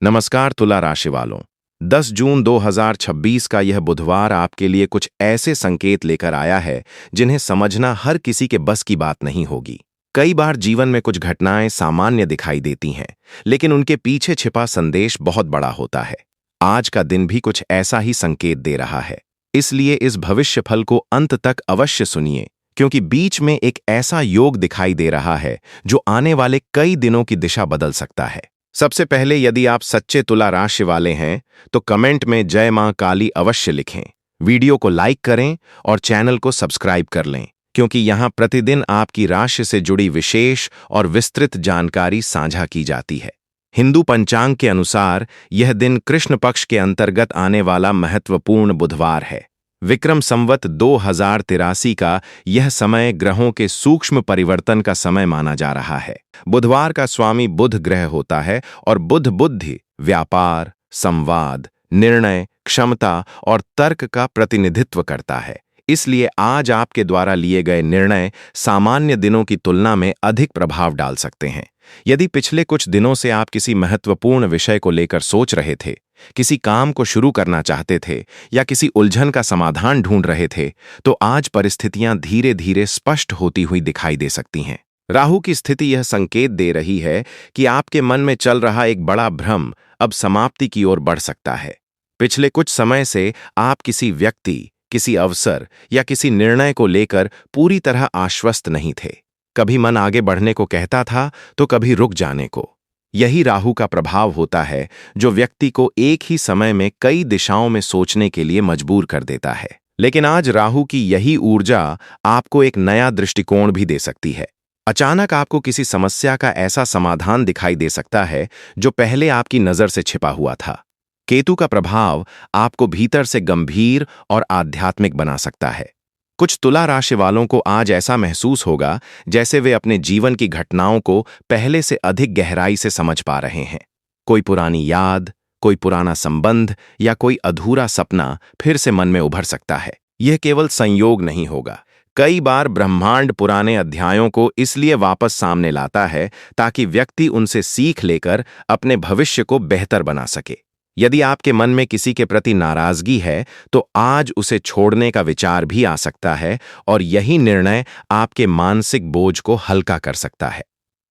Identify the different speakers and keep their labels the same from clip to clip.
Speaker 1: नमस्कार तुला राशि वालों। 10 जून 2026 का यह बुधवार आपके लिए कुछ ऐसे संकेत लेकर आया है जिन्हें समझना हर किसी के बस की बात नहीं होगी। कई बार जीवन में कुछ घटनाएं सामान्य दिखाई देती हैं, लेकिन उनके पीछे छिपा संदेश बहुत बड़ा होता है। आज का दिन भी कुछ ऐसा ही संकेत दे रहा है। इसलिए इस भविष्य फल को अंत तक अवश्य सुनिए, क्योंकि बीच में एक ऐसा योग दिखाई दे रहा है जो आने वाले कई दिनों की दिशा बदल सकता है। सबसे पहले, यदि आप सच्चे तुला राशि वाले हैं तो कमेंट में जय मां काली अवश्य लिखें। वीडियो को लाइक करें और चैनल को सब्सक्राइब कर लें, क्योंकि यहां प्रतिदिन आपकी राशि से जुड़ी विशेष और विस्तृत जानकारी साझा की जाती है। हिंदू पंचांग के अनुसार यह दिन कृष्ण पक्ष के अंतर्गत आने वाला महत्वपूर्ण बुधवार है। विक्रम संवत 2083 का यह समय ग्रहों के सूक्ष्म परिवर्तन का समय माना जा रहा है। बुधवार का स्वामी बुध ग्रह होता है और बुध बुद्धि, व्यापार, संवाद, निर्णय, क्षमता और तर्क का प्रतिनिधित्व करता है। इसलिए आज आपके द्वारा लिए गए निर्णय सामान्य दिनों की तुलना में अधिक प्रभाव डाल सकते हैं। यदि पिछले कुछ दिनों से आप किसी महत्वपूर्ण विषय को लेकर सोच रहे थे, किसी काम को शुरू करना चाहते थे या किसी उलझन का समाधान ढूंढ रहे थे, तो आज परिस्थितियां धीरे धीरे स्पष्ट होती हुई दिखाई दे सकती हैं। राहु की स्थिति यह संकेत दे रही है कि आपके मन में चल रहा एक बड़ा भ्रम अब समाप्ति की ओर बढ़ सकता है। पिछले कुछ समय से आप किसी व्यक्ति, किसी अवसर या किसी निर्णय को लेकर पूरी तरह आश्वस्त नहीं थे। कभी मन आगे बढ़ने को कहता था तो कभी रुक जाने को। यही राहु का प्रभाव होता है जो व्यक्ति को एक ही समय में कई दिशाओं में सोचने के लिए मजबूर कर देता है। लेकिन आज राहु की यही ऊर्जा आपको एक नया दृष्टिकोण भी दे सकती है। अचानक आपको किसी समस्या का ऐसा समाधान दिखाई दे सकता है जो पहले आपकी नजर से छिपा हुआ था। केतु का प्रभाव आपको भीतर से गंभीर और आध्यात्मिक बना सकता है। कुछ तुला राशि वालों को आज ऐसा महसूस होगा जैसे वे अपने जीवन की घटनाओं को पहले से अधिक गहराई से समझ पा रहे हैं। कोई पुरानी याद, कोई पुराना संबंध या कोई अधूरा सपना फिर से मन में उभर सकता है। यह केवल संयोग नहीं होगा। कई बार ब्रह्मांड पुराने अध्यायों को इसलिए वापस सामने लाता है ताकि व्यक्ति उनसे सीख लेकर अपने भविष्य को बेहतर बना सके। यदि आपके मन में किसी के प्रति नाराजगी है तो आज उसे छोड़ने का विचार भी आ सकता है और यही निर्णय आपके मानसिक बोझ को हल्का कर सकता है।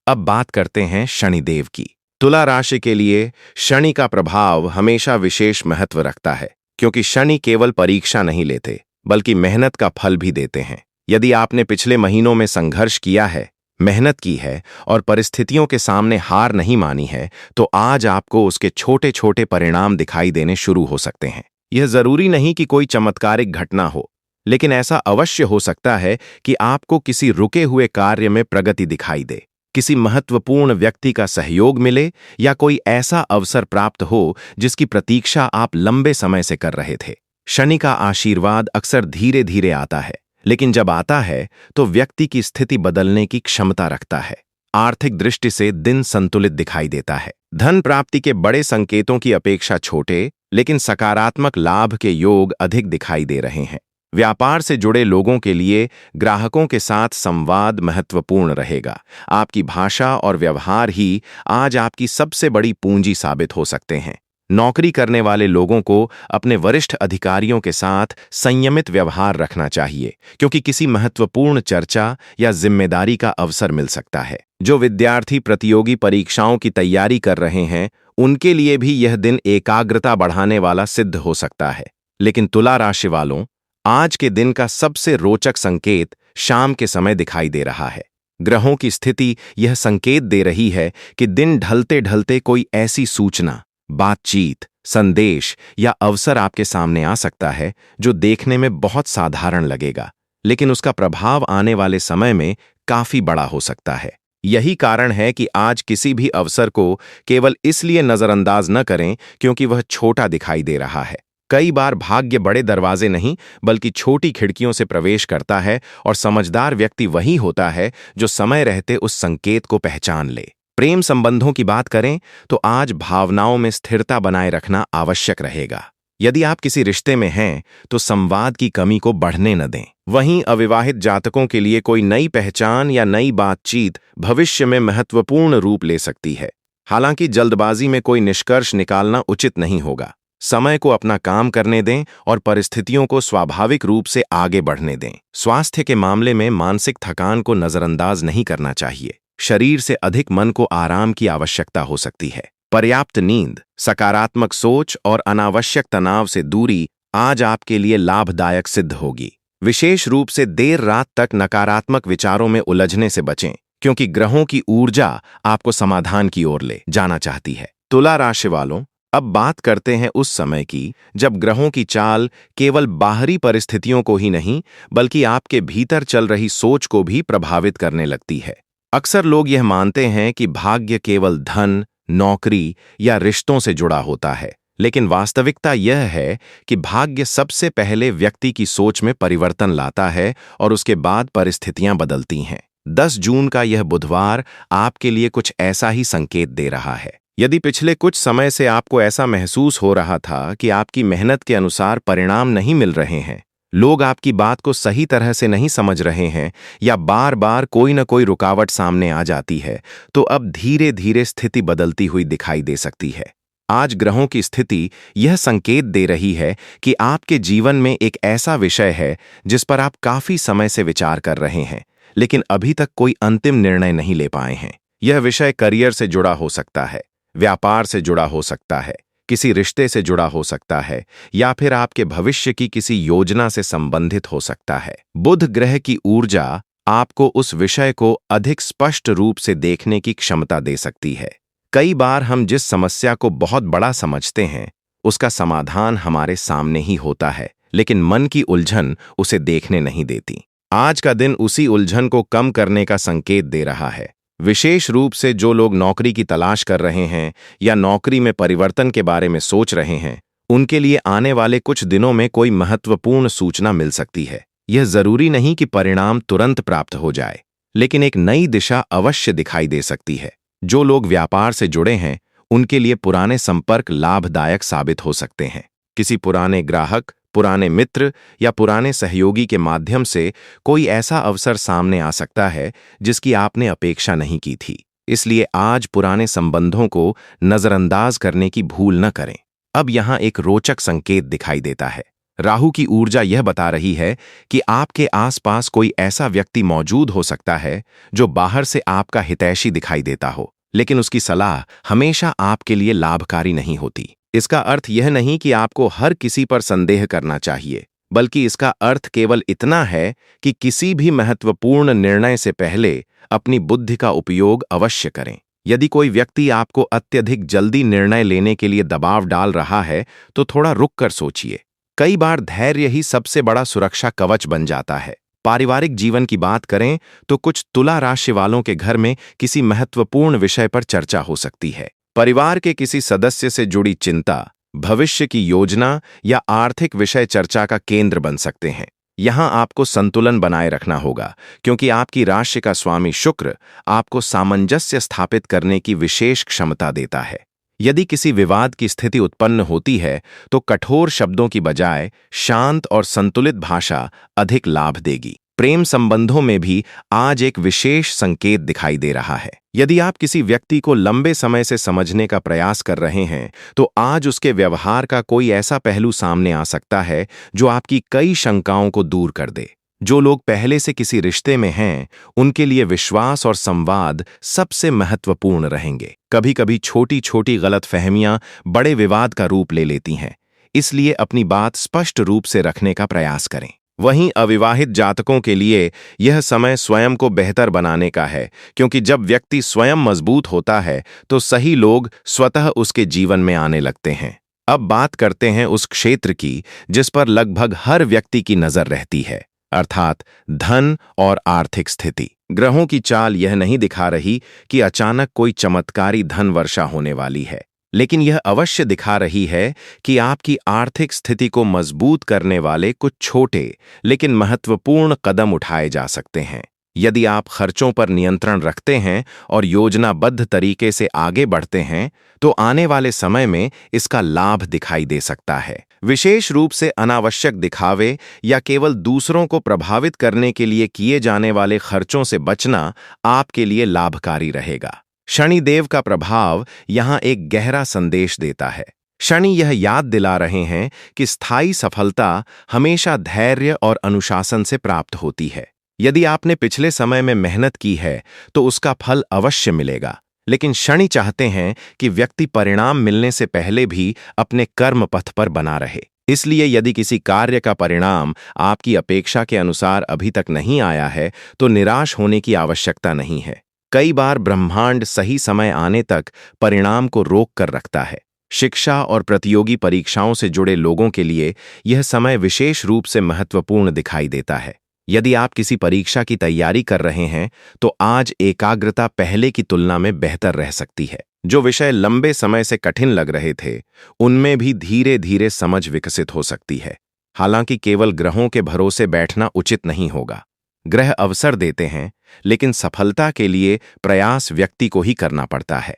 Speaker 1: अब बात करते हैं शनिदेव की। तुला राशि के लिए शनि का प्रभाव हमेशा विशेष महत्व रखता है, क्योंकि शनि केवल परीक्षा नहीं लेते बल्कि मेहनत का फल भी देते हैं। यदि आपने पिछले महीनों में संघर्ष किया है, मेहनत की है और परिस्थितियों के सामने हार नहीं मानी है, तो आज आपको उसके छोटे छोटे परिणाम दिखाई देने शुरू हो सकते हैं। यह जरूरी नहीं कि कोई चमत्कारिक घटना हो, लेकिन ऐसा अवश्य हो सकता है कि आपको किसी रुके हुए कार्य में प्रगति दिखाई दे, किसी महत्वपूर्ण व्यक्ति का सहयोग मिले या कोई ऐसा अवसर प्राप्त हो जिसकी प्रतीक्षा आप लंबे समय से कर रहे थे। शनि का आशीर्वाद अक्सर धीरे धीरे आता है, लेकिन जब आता है तो व्यक्ति की स्थिति बदलने की क्षमता रखता है। आर्थिक दृष्टि से दिन संतुलित दिखाई देता है। धन प्राप्ति के बड़े संकेतों की अपेक्षा छोटे लेकिन सकारात्मक लाभ के योग अधिक दिखाई दे रहे हैं। व्यापार से जुड़े लोगों के लिए ग्राहकों के साथ संवाद महत्वपूर्ण रहेगा। आपकी भाषा और व्यवहार ही आज आपकी सबसे बड़ी पूंजी साबित हो सकते हैं। नौकरी करने वाले लोगों को अपने वरिष्ठ अधिकारियों के साथ संयमित व्यवहार रखना चाहिए, क्योंकि किसी महत्वपूर्ण चर्चा या जिम्मेदारी का अवसर मिल सकता है। जो विद्यार्थी प्रतियोगी परीक्षाओं की तैयारी कर रहे हैं, उनके लिए भी यह दिन एकाग्रता बढ़ाने वाला सिद्ध हो सकता है। लेकिन तुला राशि वालों, आज के दिन का सबसे रोचक संकेत शाम के समय दिखाई दे रहा है। ग्रहों की स्थिति यह संकेत दे रही है कि दिन ढलते ढलते कोई ऐसी सूचना, बातचीत, संदेश या अवसर आपके सामने आ सकता है जो देखने में बहुत साधारण लगेगा, लेकिन उसका प्रभाव आने वाले समय में काफी बड़ा हो सकता है। यही कारण है कि आज किसी भी अवसर को केवल इसलिए नजरअंदाज न करें क्योंकि वह छोटा दिखाई दे रहा है। कई बार भाग्य बड़े दरवाजे नहीं बल्कि छोटी खिड़कियों से प्रवेश करता है और समझदार व्यक्ति वही होता है जो समय रहते उस संकेत को पहचान ले। प्रेम संबंधों की बात करें तो आज भावनाओं में स्थिरता बनाए रखना आवश्यक रहेगा। यदि आप किसी रिश्ते में हैं तो संवाद की कमी को बढ़ने न दें। वहीं अविवाहित जातकों के लिए कोई नई पहचान या नई बातचीत भविष्य में महत्वपूर्ण रूप ले सकती है। हालांकि जल्दबाजी में कोई निष्कर्ष निकालना उचित नहीं होगा। समय को अपना काम करने दें और परिस्थितियों को स्वाभाविक रूप से आगे बढ़ने दें। स्वास्थ्य के मामले में मानसिक थकान को नजरअंदाज नहीं करना चाहिए। शरीर से अधिक मन को आराम की आवश्यकता हो सकती है। पर्याप्त नींद, सकारात्मक सोच और अनावश्यक तनाव से दूरी आज आपके लिए लाभदायक सिद्ध होगी। विशेष रूप से देर रात तक नकारात्मक विचारों में उलझने से बचें, क्योंकि ग्रहों की ऊर्जा आपको समाधान की ओर ले जाना चाहती है। तुला राशि वालों, अब बात करते हैं उस समय की जब ग्रहों की चाल केवल बाहरी परिस्थितियों को ही नहीं बल्कि आपके भीतर चल रही सोच को भी प्रभावित करने लगती है। अक्सर लोग यह मानते हैं कि भाग्य केवल धन, नौकरी या रिश्तों से जुड़ा होता है, लेकिन वास्तविकता यह है कि भाग्य सबसे पहले व्यक्ति की सोच में परिवर्तन लाता है और उसके बाद परिस्थितियां बदलती हैं। 10 जून का यह बुधवार आपके लिए कुछ ऐसा ही संकेत दे रहा है। यदि पिछले कुछ समय से आपको ऐसा महसूस हो रहा था कि आपकी मेहनत के अनुसार परिणाम नहीं मिल रहे हैं, लोग आपकी बात को सही तरह से नहीं समझ रहे हैं या बार बार कोई न कोई रुकावट सामने आ जाती है, तो अब धीरे धीरे स्थिति बदलती हुई दिखाई दे सकती है। आज ग्रहों की स्थिति यह संकेत दे रही है कि आपके जीवन में एक ऐसा विषय है जिस पर आप काफी समय से विचार कर रहे हैं, लेकिन अभी तक कोई अंतिम निर्णय नहीं ले पाए हैं। यह विषय करियर से जुड़ा हो सकता है, व्यापार से जुड़ा हो सकता है, किसी रिश्ते से जुड़ा हो सकता है या फिर आपके भविष्य की किसी योजना से संबंधित हो सकता है। बुध ग्रह की ऊर्जा आपको उस विषय को अधिक स्पष्ट रूप से देखने की क्षमता दे सकती है। कई बार हम जिस समस्या को बहुत बड़ा समझते हैं, उसका समाधान हमारे सामने ही होता है, लेकिन मन की उलझन उसे देखने नहीं देती। आज का दिन उसी उलझन को कम करने का संकेत दे रहा है। विशेष रूप से जो लोग नौकरी की तलाश कर रहे हैं या नौकरी में परिवर्तन के बारे में सोच रहे हैं, उनके लिए आने वाले कुछ दिनों में कोई महत्वपूर्ण सूचना मिल सकती है। यह जरूरी नहीं कि परिणाम तुरंत प्राप्त हो जाए, लेकिन एक नई दिशा अवश्य दिखाई दे सकती है। जो लोग व्यापार से जुड़े हैं, उनके लिए पुराने संपर्क लाभदायक साबित हो सकते हैं। किसी पुराने ग्राहक, पुराने मित्र या पुराने सहयोगी के माध्यम से कोई ऐसा अवसर सामने आ सकता है जिसकी आपने अपेक्षा नहीं की थी। इसलिए आज पुराने संबंधों को नजरअंदाज करने की भूल न करें। अब यहाँ एक रोचक संकेत दिखाई देता है। राहु की ऊर्जा यह बता रही है कि आपके आसपास कोई ऐसा व्यक्ति मौजूद हो सकता है जो बाहर से आपका हितैषी दिखाई देता हो, लेकिन उसकी सलाह हमेशा आपके लिए लाभकारी नहीं होती। इसका अर्थ यह नहीं कि आपको हर किसी पर संदेह करना चाहिए, बल्कि इसका अर्थ केवल इतना है कि किसी भी महत्वपूर्ण निर्णय से पहले अपनी बुद्धि का उपयोग अवश्य करें। यदि कोई व्यक्ति आपको अत्यधिक जल्दी निर्णय लेने के लिए दबाव डाल रहा है, तो थोड़ा रुक कर सोचिए। कई बार धैर्य ही सबसे बड़ा सुरक्षा कवच बन जाता है। पारिवारिक जीवन की बात करें तो कुछ तुला राशि वालों के घर में किसी महत्वपूर्ण विषय पर चर्चा हो सकती है। परिवार के किसी सदस्य से जुड़ी चिंता, भविष्य की योजना या आर्थिक विषय चर्चा का केंद्र बन सकते हैं। यहां आपको संतुलन बनाए रखना होगा, क्योंकि आपकी राशि का स्वामी शुक्र आपको सामंजस्य स्थापित करने की विशेष क्षमता देता है। यदि किसी विवाद की स्थिति उत्पन्न होती है, तो कठोर शब्दों की बजाय शांत और संतुलित भाषा अधिक लाभ देगी। प्रेम संबंधों में भी आज एक विशेष संकेत दिखाई दे रहा है। यदि आप किसी व्यक्ति को लंबे समय से समझने का प्रयास कर रहे हैं, तो आज उसके व्यवहार का कोई ऐसा पहलू सामने आ सकता है जो आपकी कई शंकाओं को दूर कर दे। जो लोग पहले से किसी रिश्ते में हैं, उनके लिए विश्वास और संवाद सबसे महत्वपूर्ण रहेंगे। कभी-कभी छोटी-छोटी गलतफहमियां बड़े विवाद का रूप ले लेती हैं, इसलिए अपनी बात स्पष्ट रूप से रखने का प्रयास करें। वहीं अविवाहित जातकों के लिए यह समय स्वयं को बेहतर बनाने का है, क्योंकि जब व्यक्ति स्वयं मजबूत होता है तो सही लोग स्वतः उसके जीवन में आने लगते हैं। अब बात करते हैं उस क्षेत्र की जिस पर लगभग हर व्यक्ति की नजर रहती है, अर्थात धन और आर्थिक स्थिति। ग्रहों की चाल यह नहीं दिखा रही कि अचानक कोई चमत्कारी धन वर्षा होने वाली है, लेकिन यह अवश्य दिखा रही है कि आपकी आर्थिक स्थिति को मजबूत करने वाले कुछ छोटे लेकिन महत्वपूर्ण कदम उठाए जा सकते हैं। यदि आप खर्चों पर नियंत्रण रखते हैं और योजनाबद्ध तरीके से आगे बढ़ते हैं, तो आने वाले समय में इसका लाभ दिखाई दे सकता है। विशेष रूप से अनावश्यक दिखावे या केवल दूसरों को प्रभावित करने के लिए किए जाने वाले खर्चों से बचना आपके लिए लाभकारी रहेगा। शनिदेव का प्रभाव यहाँ एक गहरा संदेश देता है। शनि यह याद दिला रहे हैं कि स्थायी सफलता हमेशा धैर्य और अनुशासन से प्राप्त होती है। यदि आपने पिछले समय में मेहनत की है तो उसका फल अवश्य मिलेगा, लेकिन शनि चाहते हैं कि व्यक्ति परिणाम मिलने से पहले भी अपने कर्म पथ पर बना रहे। इसलिए यदि किसी कार्य का परिणाम आपकी अपेक्षा के अनुसार अभी तक नहीं आया है तो निराश होने की आवश्यकता नहीं है। कई बार ब्रह्मांड सही समय आने तक परिणाम को रोक कर रखता है। शिक्षा और प्रतियोगी परीक्षाओं से जुड़े लोगों के लिए यह समय विशेष रूप से महत्वपूर्ण दिखाई देता है। यदि आप किसी परीक्षा की तैयारी कर रहे हैं तो आज एकाग्रता पहले की तुलना में बेहतर रह सकती है। जो विषय लंबे समय से कठिन लग रहे थे उनमें भी धीरे धीरे समझ विकसित हो सकती है। हालांकि केवल ग्रहों के भरोसे बैठना उचित नहीं होगा। ग्रह अवसर देते हैं, लेकिन सफलता के लिए प्रयास व्यक्ति को ही करना पड़ता है।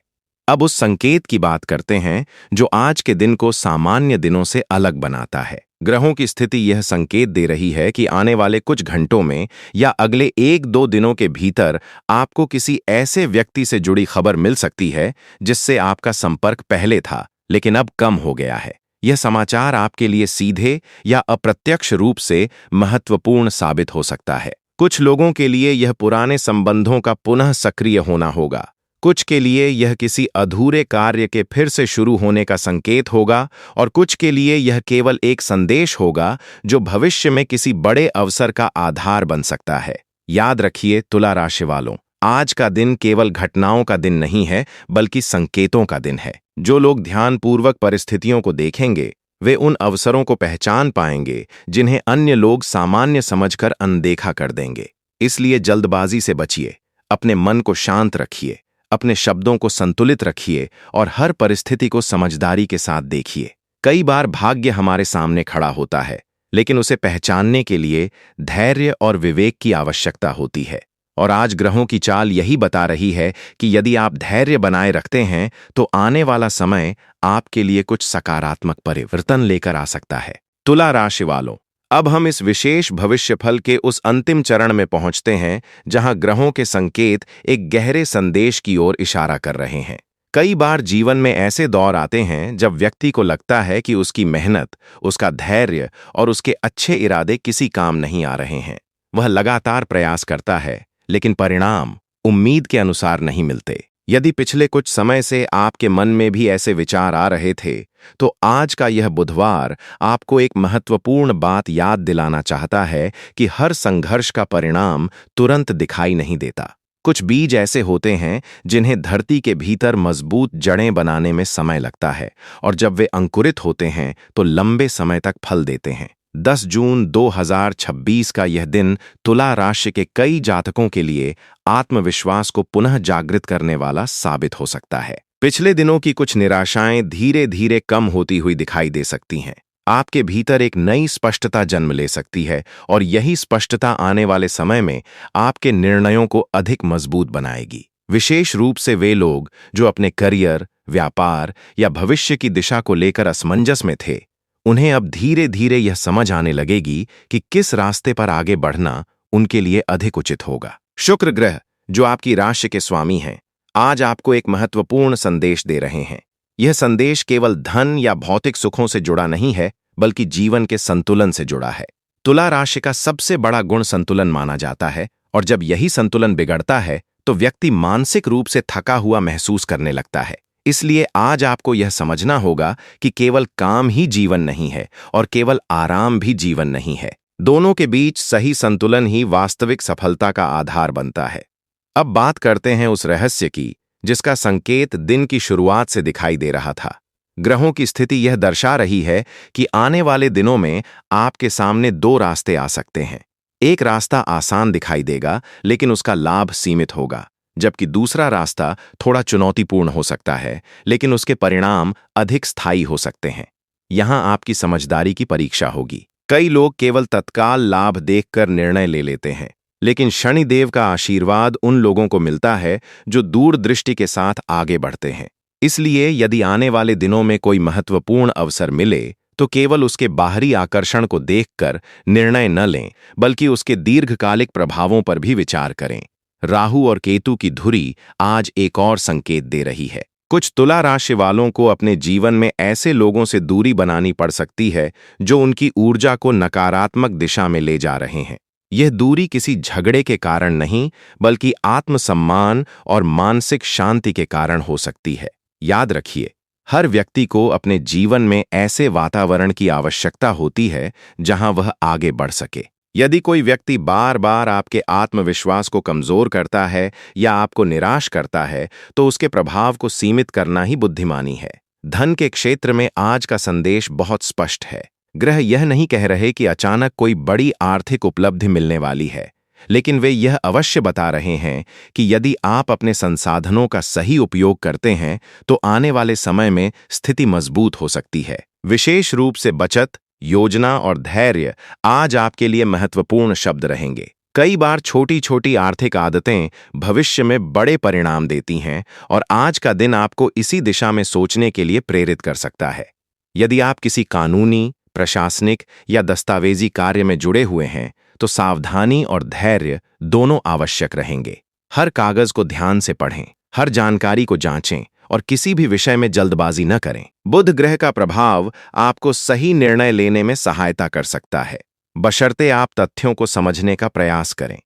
Speaker 1: अब उस संकेत की बात करते हैं जो आज के दिन को सामान्य दिनों से अलग बनाता है। ग्रहों की स्थिति यह संकेत दे रही है कि आने वाले कुछ घंटों में या अगले 1-2 दिनों के भीतर आपको किसी ऐसे व्यक्ति से जुड़ी खबर मिल सकती है जिससे आपका संपर्क पहले था लेकिन अब कम हो गया है। यह समाचार आपके लिए सीधे या अप्रत्यक्ष रूप से महत्वपूर्ण साबित हो सकता है। कुछ लोगों के लिए यह पुराने संबंधों का पुनः सक्रिय होना होगा, कुछ के लिए यह किसी अधूरे कार्य के फिर से शुरू होने का संकेत होगा और कुछ के लिए यह केवल एक संदेश होगा जो भविष्य में किसी बड़े अवसर का आधार बन सकता है। याद रखिए तुला राशि वालों, आज का दिन केवल घटनाओं का दिन नहीं है बल्कि संकेतों का दिन है। जो लोग ध्यानपूर्वक परिस्थितियों को देखेंगे वे उन अवसरों को पहचान पाएंगे जिन्हें अन्य लोग सामान्य समझकर अनदेखा कर देंगे। इसलिए जल्दबाजी से बचिए, अपने मन को शांत रखिए, अपने शब्दों को संतुलित रखिए और हर परिस्थिति को समझदारी के साथ देखिए। कई बार भाग्य हमारे सामने खड़ा होता है, लेकिन उसे पहचानने के लिए धैर्य और विवेक की आवश्यकता होती है। और आज ग्रहों की चाल यही बता रही है कि यदि आप धैर्य बनाए रखते हैं तो आने वाला समय आपके लिए कुछ सकारात्मक परिवर्तन लेकर आ सकता है। तुला राशि वालों, अब हम इस विशेष भविष्यफल के उस अंतिम चरण में पहुंचते हैं जहां ग्रहों के संकेत एक गहरे संदेश की ओर इशारा कर रहे हैं। कई बार जीवन में ऐसे दौर आते हैं जब व्यक्ति को लगता है कि उसकी मेहनत, उसका धैर्य और उसके अच्छे इरादे किसी काम नहीं आ रहे हैं। वह लगातार प्रयास करता है लेकिन परिणाम उम्मीद के अनुसार नहीं मिलते। यदि पिछले कुछ समय से आपके मन में भी ऐसे विचार आ रहे थे तो आज का यह बुधवार आपको एक महत्वपूर्ण बात याद दिलाना चाहता है कि हर संघर्ष का परिणाम तुरंत दिखाई नहीं देता। कुछ बीज ऐसे होते हैं जिन्हें धरती के भीतर मजबूत जड़ें बनाने में समय लगता है और जब वे अंकुरित होते हैं तो लंबे समय तक फल देते हैं। 10 जून 2026 का यह दिन तुला राशि के कई जातकों के लिए आत्मविश्वास को पुनः जागृत करने वाला साबित हो सकता है। पिछले दिनों की कुछ निराशाएं धीरे धीरे कम होती हुई दिखाई दे सकती हैं। आपके भीतर एक नई स्पष्टता जन्म ले सकती है और यही स्पष्टता आने वाले समय में आपके निर्णयों को अधिक मजबूत बनाएगी। विशेष रूप से वे लोग जो अपने करियर, व्यापार या भविष्य की दिशा को लेकर असमंजस में थे, उन्हें अब धीरे धीरे यह समझ आने लगेगी कि किस रास्ते पर आगे बढ़ना उनके लिए अधिक उचित होगा। शुक्र ग्रह, जो आपकी राशि के स्वामी हैं, आज आपको एक महत्वपूर्ण संदेश दे रहे हैं। यह संदेश केवल धन या भौतिक सुखों से जुड़ा नहीं है बल्कि जीवन के संतुलन से जुड़ा है। तुला राशि का सबसे बड़ा गुण संतुलन माना जाता है और जब यही संतुलन बिगड़ता है तो व्यक्ति मानसिक रूप से थका हुआ महसूस करने लगता है। इसलिए आज आपको यह समझना होगा कि केवल काम ही जीवन नहीं है और केवल आराम भी जीवन नहीं है। दोनों के बीच सही संतुलन ही वास्तविक सफलता का आधार बनता है। अब बात करते हैं उस रहस्य की जिसका संकेत दिन की शुरुआत से दिखाई दे रहा था। ग्रहों की स्थिति यह दर्शा रही है कि आने वाले दिनों में आपके सामने 2 रास्ते आ सकते हैं। एक रास्ता आसान दिखाई देगा लेकिन उसका लाभ सीमित होगा, जबकि दूसरा रास्ता थोड़ा चुनौतीपूर्ण हो सकता है लेकिन उसके परिणाम अधिक स्थायी हो सकते हैं। यहां आपकी समझदारी की परीक्षा होगी। कई लोग केवल तत्काल लाभ देखकर निर्णय ले लेते हैं, लेकिन शनिदेव का आशीर्वाद उन लोगों को मिलता है जो दूरदृष्टि के साथ आगे बढ़ते हैं। इसलिए यदि आने वाले दिनों में कोई महत्वपूर्ण अवसर मिले तो केवल उसके बाहरी आकर्षण को देखकर निर्णय न लें बल्कि उसके दीर्घकालिक प्रभावों पर भी विचार करें। राहु और केतु की धुरी आज एक और संकेत दे रही है। कुछ तुला राशि वालों को अपने जीवन में ऐसे लोगों से दूरी बनानी पड़ सकती है जो उनकी ऊर्जा को नकारात्मक दिशा में ले जा रहे हैं। यह दूरी किसी झगड़े के कारण नहीं, बल्कि आत्मसम्मान और मानसिक शांति के कारण हो सकती है। याद रखिए, हर व्यक्ति को अपने जीवन में ऐसे वातावरण की आवश्यकता होती है जहां वह आगे बढ़ सके। यदि कोई व्यक्ति बार बार आपके आत्मविश्वास को कमजोर करता है या आपको निराश करता है, तो उसके प्रभाव को सीमित करना ही बुद्धिमानी है। धन के क्षेत्र में आज का संदेश बहुत स्पष्ट है। ग्रह यह नहीं कह रहे कि अचानक कोई बड़ी आर्थिक उपलब्धि मिलने वाली है, लेकिन वे यह अवश्य बता रहे हैं कि यदि आप अपने संसाधनों का सही उपयोग करते हैं तो आने वाले समय में स्थिति मजबूत हो सकती है। विशेष रूप से बचत, योजना और धैर्य आज आपके लिए महत्वपूर्ण शब्द रहेंगे। कई बार छोटी छोटी आर्थिक आदतें भविष्य में बड़े परिणाम देती हैं और आज का दिन आपको इसी दिशा में सोचने के लिए प्रेरित कर सकता है। यदि आप किसी कानूनी, प्रशासनिक या दस्तावेजी कार्य में जुड़े हुए हैं तो सावधानी और धैर्य दोनों आवश्यक रहेंगे। हर कागज को ध्यान से पढ़ें, हर जानकारी को जांचें और किसी भी विषय में जल्दबाजी न करें। बुध ग्रह का प्रभाव आपको सही निर्णय लेने में सहायता कर सकता है, बशर्ते आप तथ्यों को समझने का प्रयास करें।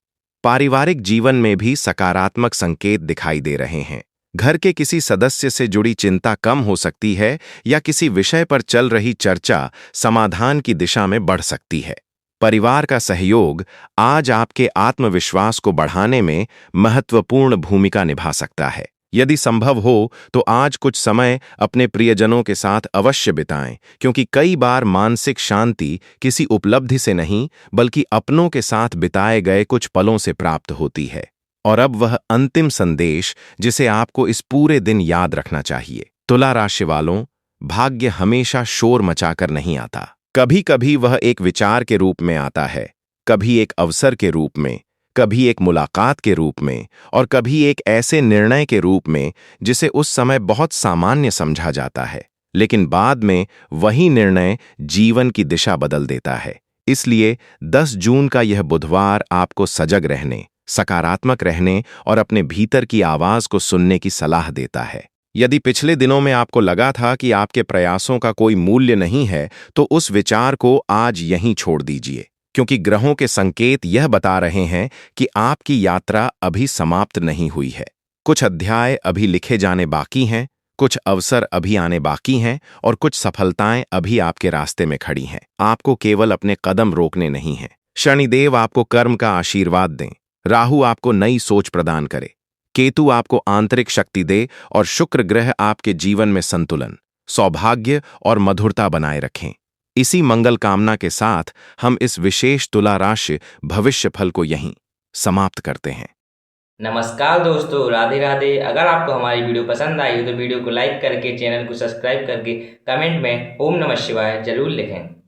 Speaker 1: पारिवारिक जीवन में भी सकारात्मक संकेत दिखाई दे रहे हैं। घर के किसी सदस्य से जुड़ी चिंता कम हो सकती है या किसी विषय पर चल रही चर्चा समाधान की दिशा में बढ़ सकती है। परिवार का सहयोग आज आपके आत्मविश्वास को बढ़ाने में महत्वपूर्ण भूमिका निभा सकता है। यदि संभव हो तो आज कुछ समय अपने प्रियजनों के साथ अवश्य बिताएं, क्योंकि कई बार मानसिक शांति किसी उपलब्धि से नहीं बल्कि अपनों के साथ बिताए गए कुछ पलों से प्राप्त होती है। और अब वह अंतिम संदेश जिसे आपको इस पूरे दिन याद रखना चाहिए। तुला राशि वालों, भाग्य हमेशा शोर मचाकर नहीं आता। कभी कभी वह एक विचार के रूप में आता है, कभी एक अवसर के रूप में, कभी एक मुलाकात के रूप में और कभी एक ऐसे निर्णय के रूप में जिसे उस समय बहुत सामान्य समझा जाता है, लेकिन बाद में वही निर्णय जीवन की दिशा बदल देता है। इसलिए 10 जून का यह बुधवार आपको सजग रहने, सकारात्मक रहने और अपने भीतर की आवाज को सुनने की सलाह देता है। यदि पिछले दिनों में आपको लगा था कि आपके प्रयासों का कोई मूल्य नहीं है, तो उस विचार को आज यहीं छोड़ दीजिए, क्योंकि ग्रहों के संकेत यह बता रहे हैं कि आपकी यात्रा अभी समाप्त नहीं हुई है। कुछ अध्याय अभी लिखे जाने बाकी हैं, कुछ अवसर अभी आने बाकी हैं और कुछ सफलताएं अभी आपके रास्ते में खड़ी हैं। आपको केवल अपने कदम रोकने नहीं हैं। शनिदेव आपको कर्म का आशीर्वाद दें, राहु आपको नई सोच प्रदान करे, केतु आपको आंतरिक शक्ति दे और शुक्र ग्रह आपके जीवन में संतुलन, सौभाग्य और मधुरता बनाए रखें। इसी मंगल कामना के साथ हम इस विशेष तुला राशि भविष्य फल को यहीं समाप्त करते हैं।
Speaker 2: नमस्कार दोस्तों, राधे राधे। अगर आपको हमारी वीडियो पसंद आई हो तो वीडियो को लाइक करके, चैनल को सब्सक्राइब करके कमेंट में ओम नमः शिवाय जरूर लिखें।